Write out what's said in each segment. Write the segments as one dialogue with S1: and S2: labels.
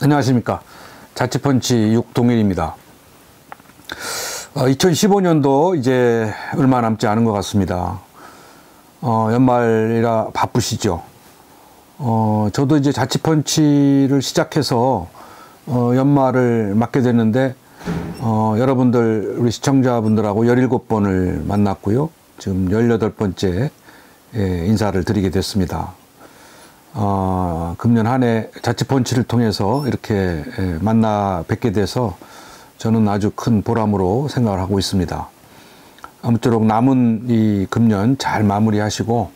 S1: 안녕하십니까. 자취펀치 육동일입니다. 2015년도 이제 얼마 남지 않은 것 같습니다. 연말이라 바쁘시죠. 저도 이제 자취펀치를 시작해서 연말을 맞게 됐는데 여러분들 우리 시청자분들하고 17번을 만났고요. 지금 18번째 인사를 드리게 됐습니다. 금년 한 해 자취펀치를 통해서 이렇게 만나 뵙게 돼서 저는 아주 큰 보람으로 생각을 하고 있습니다. 아무쪼록 남은 이 금년 잘 마무리하시고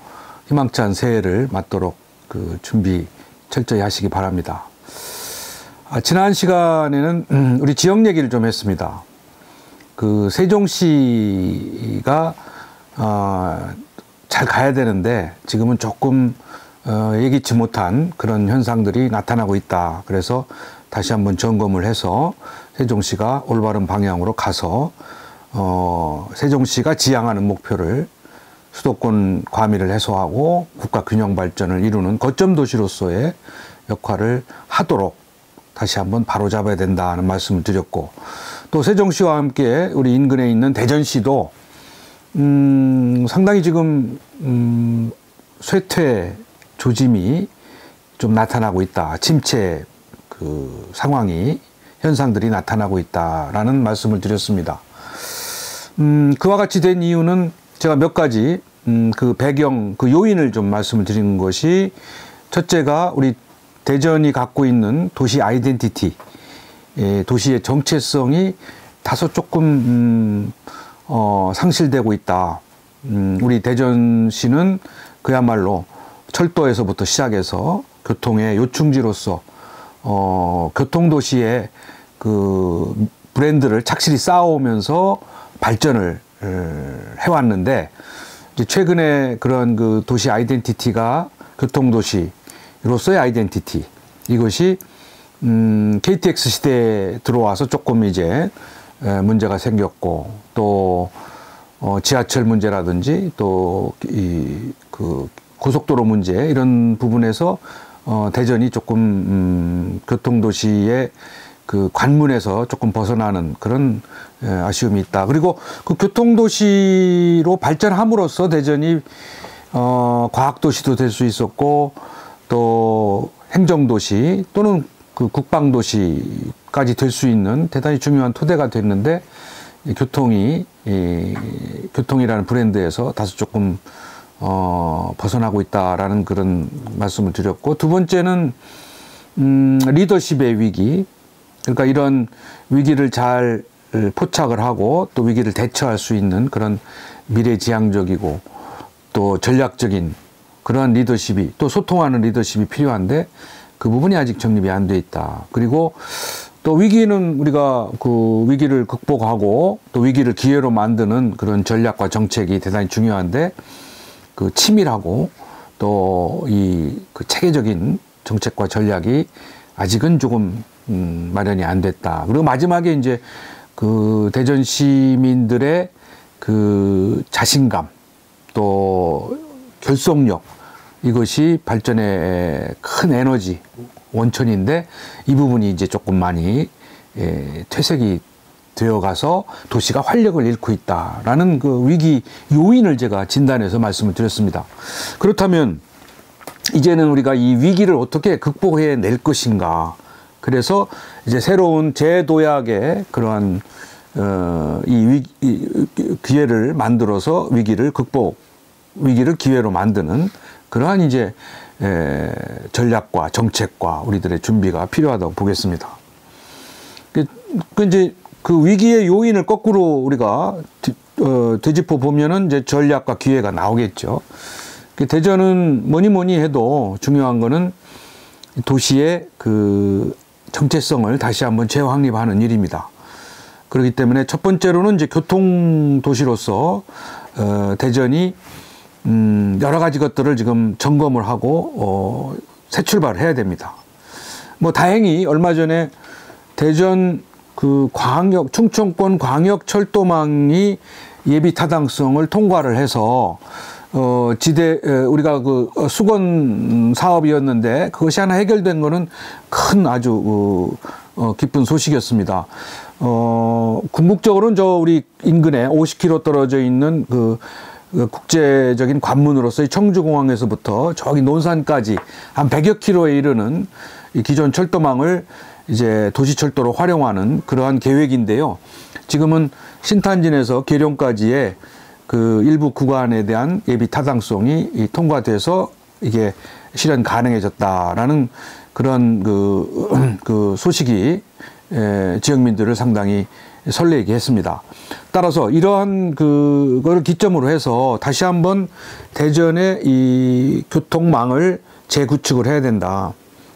S1: 희망찬 새해를 맞도록 그 준비 철저히 하시기 바랍니다. 지난 시간에는 우리 지역 얘기를 좀 했습니다. 그 세종시가 잘 가야 되는데 지금은 조금 예기치 못한 그런 현상들이 나타나고 있다. 그래서 다시 한번 점검을 해서 세종시가 올바른 방향으로 가서 세종시가 지향하는 목표를 수도권 과밀을 해소하고 국가 균형 발전을 이루는 거점 도시로서의 역할을 하도록 다시 한번 바로잡아야 된다는 말씀을 드렸고, 또 세종시와 함께 우리 인근에 있는 대전시도 상당히 지금 쇠퇴 조짐이 좀 나타나고 있다. 침체 그 상황이 현상들이 나타나고 있다라는 말씀을 드렸습니다. 그와 같이 된 이유는 제가 몇 가지 그 배경, 그 요인을 좀 말씀을 드리는 것이, 첫째가 우리 대전이 갖고 있는 도시 아이덴티티, 도시의 정체성이 다소 조금 상실되고 있다. 우리 대전시는 그야말로 철도에서부터 시작해서 교통의 요충지로서 교통도시의 그 브랜드를 착실히 쌓아오면서 발전을 해왔는데, 이제 최근에 그런 그 도시 아이덴티티가 교통도시로서의 아이덴티티, 이것이 KTX 시대에 들어와서 조금 이제 문제가 생겼고, 또 지하철 문제라든지 또 이 그 고속도로 문제, 이런 부분에서 대전이 조금 교통도시의 그 관문에서 조금 벗어나는 그런 아쉬움이 있다. 그리고 그 교통도시로 발전함으로써 대전이 과학도시도 될 수 있었고, 또 행정도시 또는 그 국방도시까지 될 수 있는 대단히 중요한 토대가 됐는데, 교통이라는 브랜드에서 다소 조금 벗어나고 있다라는 그런 말씀을 드렸고, 두 번째는 리더십의 위기. 그러니까 이런 위기를 잘 포착을 하고 또 위기를 대처할 수 있는 그런 미래지향적이고 또 전략적인 그러한 리더십이, 또 소통하는 리더십이 필요한데 그 부분이 아직 정립이 안 돼 있다. 그리고 또 위기는 우리가 그 위기를 극복하고 또 위기를 기회로 만드는 그런 전략과 정책이 대단히 중요한데, 그 치밀하고 또 이 그 체계적인 정책과 전략이 아직은 조금 마련이 안 됐다. 그리고 마지막에 이제 그 대전 시민들의 그 자신감, 또 결속력, 이것이 발전의 큰 에너지 원천인데, 이 부분이 이제 조금 많이 퇴색이 되어가서 도시가 활력을 잃고 있다라는 그 위기 요인을 제가 진단해서 말씀을 드렸습니다. 그렇다면 이제는 우리가 이 위기를 어떻게 극복해 낼 것인가. 그래서 이제 새로운 재도약의 그러한 이 기회를 만들어서 위기를 기회로 만드는 그러한 이제 전략과 정책과 우리들의 준비가 필요하다고 보겠습니다. 이제 그 위기의 요인을 거꾸로 우리가 되짚어 보면은 이제 전략과 기회가 나오겠죠. 대전은 뭐니 해도 중요한 거는 도시의 그 정체성을 다시 한번 재확립하는 일입니다. 그렇기 때문에 첫 번째로는 이제 교통도시로서 대전이 여러 가지 것들을 지금 점검을 하고 새 출발을 해야 됩니다. 뭐 다행히 얼마 전에 대전 그 충청권 광역철도망이 예비 타당성을 통과를 해서 우리가 그 수건 사업이었는데 그것이 하나 해결된 거는 큰 아주 기쁜 소식이었습니다. 궁극적으로는 우리 인근에 50km 떨어져 있는 그 국제적인 관문으로서 청주공항에서부터 저기 논산까지 한 100여 킬로에 이르는 이 기존 철도망을 이제 도시철도로 활용하는 그러한 계획인데요. 지금은 신탄진에서 계룡까지의 그 일부 구간에 대한 예비 타당성이 통과돼서 이게 실현 가능해졌다라는 그런 그 소식이 지역민들을 상당히 설레게 했습니다. 따라서 이러한 그거를 기점으로 해서 다시 한번 대전의 이 교통망을 재구축을 해야 된다.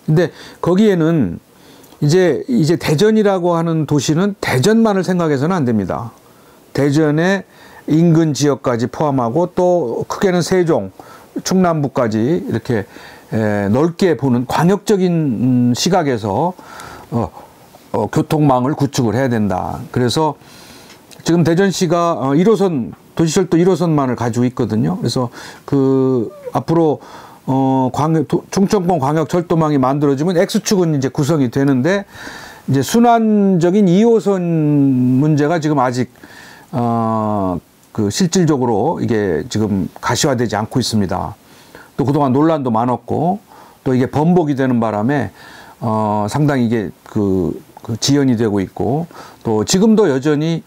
S1: 근데 거기에는 이제 대전이라고 하는 도시는 대전만을 생각해서는 안 됩니다. 대전의 인근 지역까지 포함하고 또 크게는 세종, 충남부까지 이렇게 넓게 보는 광역적인 시각에서 교통망을 구축을 해야 된다. 그래서 지금 대전시가 1호선 도시철도 1호선만을 가지고 있거든요. 그래서 그 앞으로 충청권 광역철도망이 만들어지면 X축은 이제 구성이 되는데 이제 순환적인 2호선 문제가 지금 아직 그 실질적으로 이게 지금 가시화되지 않고 있습니다. 또 그동안 논란도 많았고 또 이게 번복이 되는 바람에 상당히 이게 그 지연이 되고 있고 또 지금도 여전히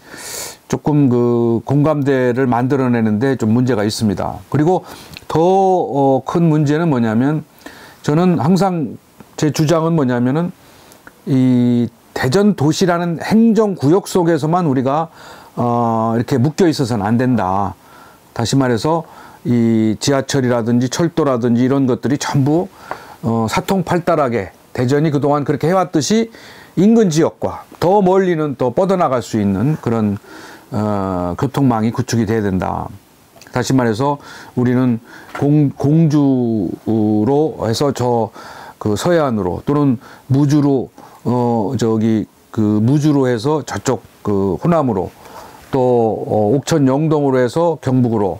S1: 조금 그 공감대를 만들어내는데 좀 문제가 있습니다. 그리고 더 큰 문제는 뭐냐면 저는 항상 제 주장은 뭐냐면은 이 대전 도시라는 행정구역 속에서만 우리가 이렇게 묶여 있어서는 안 된다. 다시 말해서 이 지하철이라든지 철도라든지 이런 것들이 전부 사통팔달하게 대전이 그동안 그렇게 해왔듯이 인근 지역과 더 멀리는 또 뻗어나갈 수 있는 그런 교통망이 구축이 돼야 된다. 다시 말해서 우리는 공주로 해서 그 서해안으로 또는 무주로 무주로 해서 저쪽 그 호남으로 또 옥천 영동으로 해서 경북으로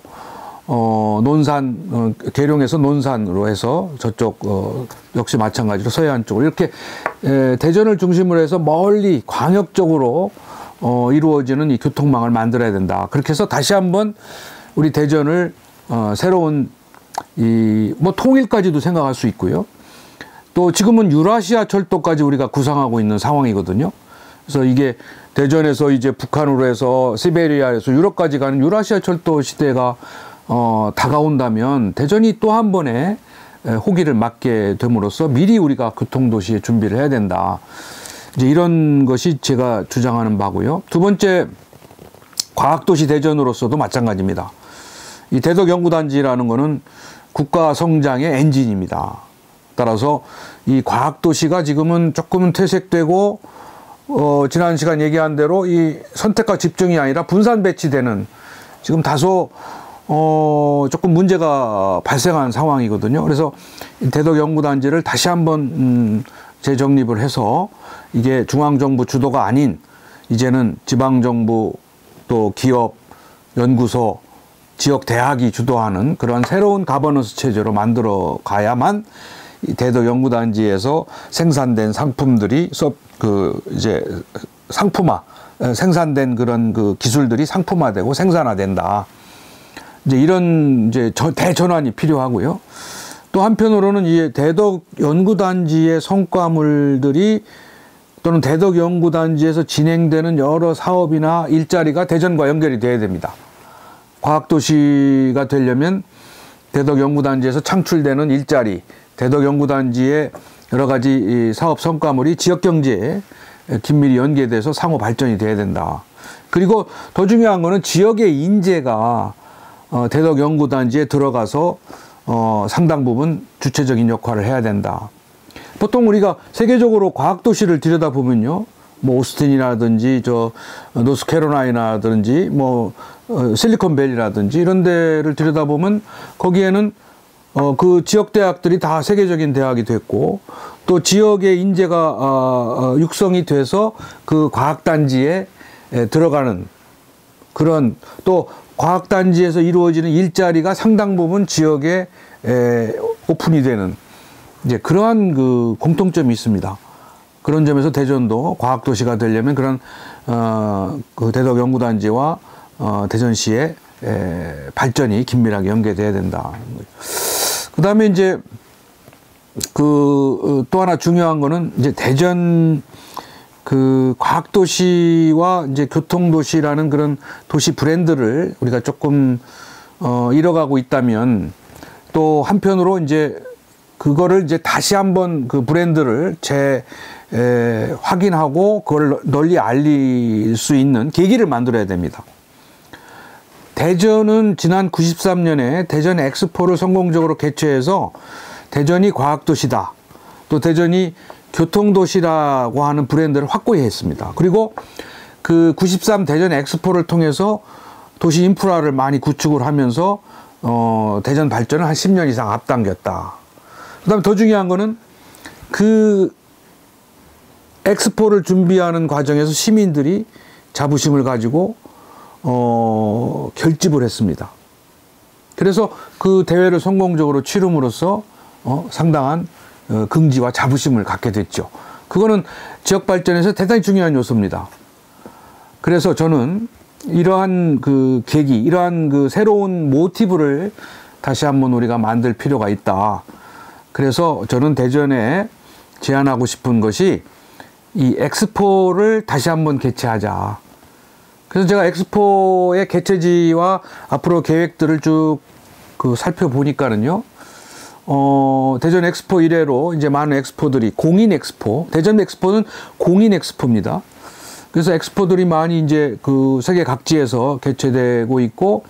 S1: 논산 계룡에서 논산으로 해서 저쪽 역시 마찬가지로 서해안 쪽으로 이렇게 대전을 중심으로 해서 멀리 광역적으로 이루어지는 이 교통망을 만들어야 된다. 그렇게 해서 다시 한번 우리 대전을 새로운 뭐 통일까지도 생각할 수 있고요. 또 지금은 유라시아 철도까지 우리가 구상하고 있는 상황이거든요. 그래서 이게 대전에서 이제 북한으로 해서 시베리아에서 유럽까지 가는 유라시아 철도 시대가 다가온다면 대전이 또 한 번의 호기를 맞게 됨으로써 미리 우리가 교통도시의 준비를 해야 된다. 이제 이런 것이 제가 주장하는 바고요. 두 번째, 과학도시 대전으로서도 마찬가지입니다. 이 대덕연구단지라는 거는 국가 성장의 엔진입니다. 따라서 이 과학도시가 지금은 조금은 퇴색되고 지난 시간 얘기한 대로 이 선택과 집중이 아니라 분산 배치되는 지금 다소 조금 문제가 발생한 상황이거든요. 그래서 대덕연구단지를 다시 한번 재정립을 해서 이게 중앙정부 주도가 아닌 이제는 지방정부 또 기업, 연구소, 지역 대학이 주도하는 그런 새로운 가버넌스 체제로 만들어 가야만 이 대덕연구단지에서 생산된 상품들이 이제 상품화, 생산된 그런 그 기술들이 상품화되고 생산화된다. 이제 이런 이제 대전환이 필요하고요. 또 한편으로는 이 대덕연구단지의 성과물들이 또는 대덕연구단지에서 진행되는 여러 사업이나 일자리가 대전과 연결이 돼야 됩니다. 과학도시가 되려면 대덕연구단지에서 창출되는 일자리, 대덕연구단지의 여러 가지 사업 성과물이 지역경제에 긴밀히 연계돼서 상호 발전이 돼야 된다. 그리고 더 중요한 거는 지역의 인재가 대덕연구단지에 들어가서 상당 부분 주체적인 역할을 해야 된다. 보통 우리가 세계적으로 과학도시를 들여다보면요. 뭐 오스틴이라든지 노스캐롤라이나라든지 뭐 실리콘밸리라든지 이런 데를 들여다보면 거기에는 그 지역 대학들이 다 세계적인 대학이 됐고 또 지역의 인재가 육성이 돼서 그 과학단지에 들어가는 그런 또 과학단지에서 이루어지는 일자리가 상당 부분 지역에 오픈이 되는 이제 그러한 그 공통점이 있습니다. 그런 점에서 대전도 과학도시가 되려면 그런 그 대덕연구단지와 대전시의 발전이 긴밀하게 연계돼야 된다. 그 다음에 이제 그 또 하나 중요한 거는 이제 대전 그 과학도시와 이제 교통도시라는 그런 도시 브랜드를 우리가 조금 잃어가고 있다면, 또 한편으로 이제 그거를 이제 다시 한번 그 브랜드를 확인하고 그걸 널리 알릴 수 있는 계기를 만들어야 됩니다. 대전은 지난 93년에 대전 엑스포를 성공적으로 개최해서 대전이 과학도시다, 또 대전이 교통도시라고 하는 브랜드를 확고히 했습니다. 그리고 그 93 대전 엑스포를 통해서 도시 인프라를 많이 구축을 하면서 대전 발전을 한 10년 이상 앞당겼다. 그 다음에 더 중요한 거는 그 엑스포를 준비하는 과정에서 시민들이 자부심을 가지고 결집을 했습니다. 그래서 그 대회를 성공적으로 치름으로써 상당한 긍지와 자부심을 갖게 됐죠. 그거는 지역 발전에서 대단히 중요한 요소입니다. 그래서 저는 이러한 그 계기, 이러한 그 새로운 모티브를 다시 한번 우리가 만들 필요가 있다. 그래서 저는 대전에 제안하고 싶은 것이 이 엑스포를 다시 한번 개최하자. 그래서 제가 엑스포의 개최지와 앞으로 계획들을 쭉 그 살펴보니까는요, 대전 엑스포 이래로 이제 많은 엑스포들이 공인 엑스포, 대전 엑스포는 공인 엑스포입니다. 그래서 엑스포들이 많이 이제 그 세계 각지에서 개최되고 있고,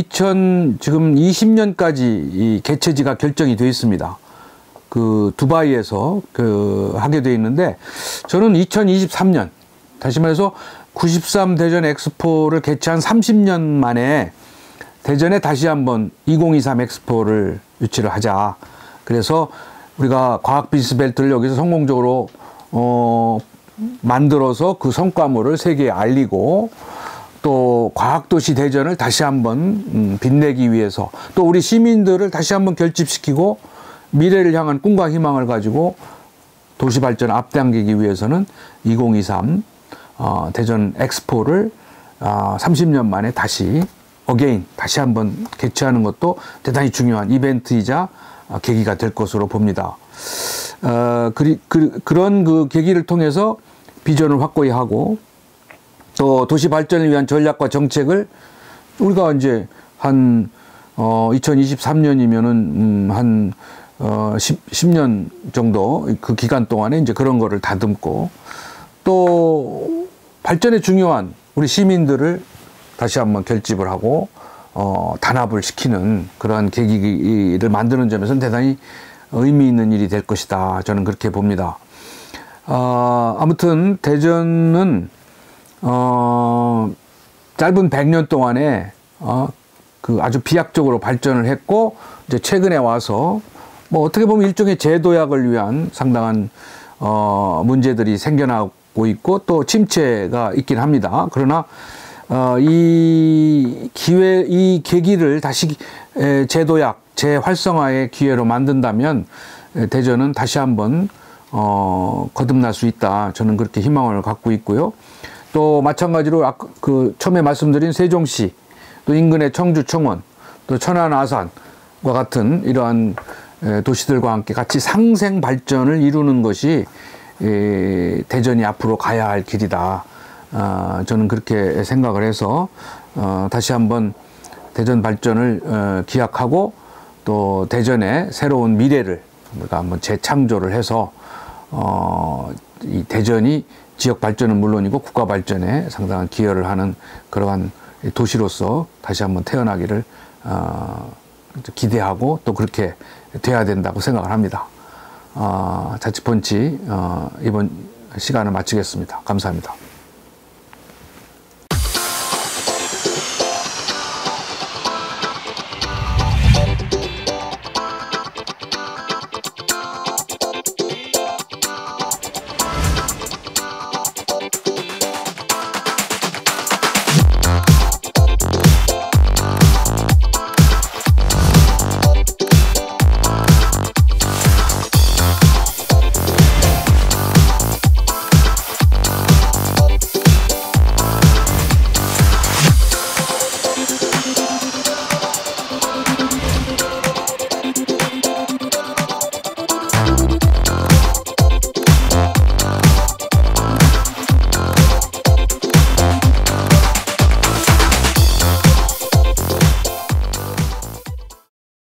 S1: 지금 20년까지 이 개최지가 결정이 되어 있습니다. 그 두바이에서 하게 되어 있는데, 저는 2023년, 다시 말해서 93 대전 엑스포를 개최한 30년 만에 대전에 다시 한번 2023 엑스포를 유치를 하자. 그래서 우리가 과학 비즈벨트를 여기서 성공적으로 만들어서 그 성과물을 세계에 알리고, 또 과학도시 대전을 다시 한번 빛내기 위해서, 또 우리 시민들을 다시 한번 결집시키고 미래를 향한 꿈과 희망을 가지고 도시 발전을 앞당기기 위해서는 2023 대전 엑스포를 30년 만에 다시 한번 개최하는 것도 대단히 중요한 이벤트이자 계기가 될 것으로 봅니다. 그런 그 계기를 통해서 비전을 확고히 하고, 또 도시 발전을 위한 전략과 정책을 우리가 이제 한 2023년이면은 한 10년 정도 그 기간 동안에 이제 그런 거를 다듬고, 또 발전에 중요한 우리 시민들을 다시 한번 결집을 하고 단합을 시키는 그러한 계기를 만드는 점에서는 대단히 의미 있는 일이 될 것이다. 저는 그렇게 봅니다. 아무튼 대전은 짧은 100년 동안에 그 아주 비약적으로 발전을 했고, 이제 최근에 와서 뭐 어떻게 보면 일종의 재도약을 위한 상당한 문제들이 생겨나고 있고, 또 침체가 있긴 합니다. 그러나 이 계기를 다시 재도약, 재활성화의 기회로 만든다면 대전은 다시 한번 거듭날 수 있다. 저는 그렇게 희망을 갖고 있고요. 또 마찬가지로 그 처음에 말씀드린 세종시, 또 인근의 청주, 청원, 또 천안, 아산과 같은 이러한 도시들과 함께 같이 상생 발전을 이루는 것이 대전이 앞으로 가야 할 길이다. 저는 그렇게 생각을 해서 다시 한번 대전 발전을 기약하고, 또 대전의 새로운 미래를 우리가 한번 재창조를 해서 이 대전이 지역 발전은 물론이고 국가 발전에 상당한 기여를 하는 그러한 도시로서 다시 한번 태어나기를 기대하고, 또 그렇게 돼야 된다고 생각을 합니다. 자치펀치 이번 시간을 마치겠습니다. 감사합니다.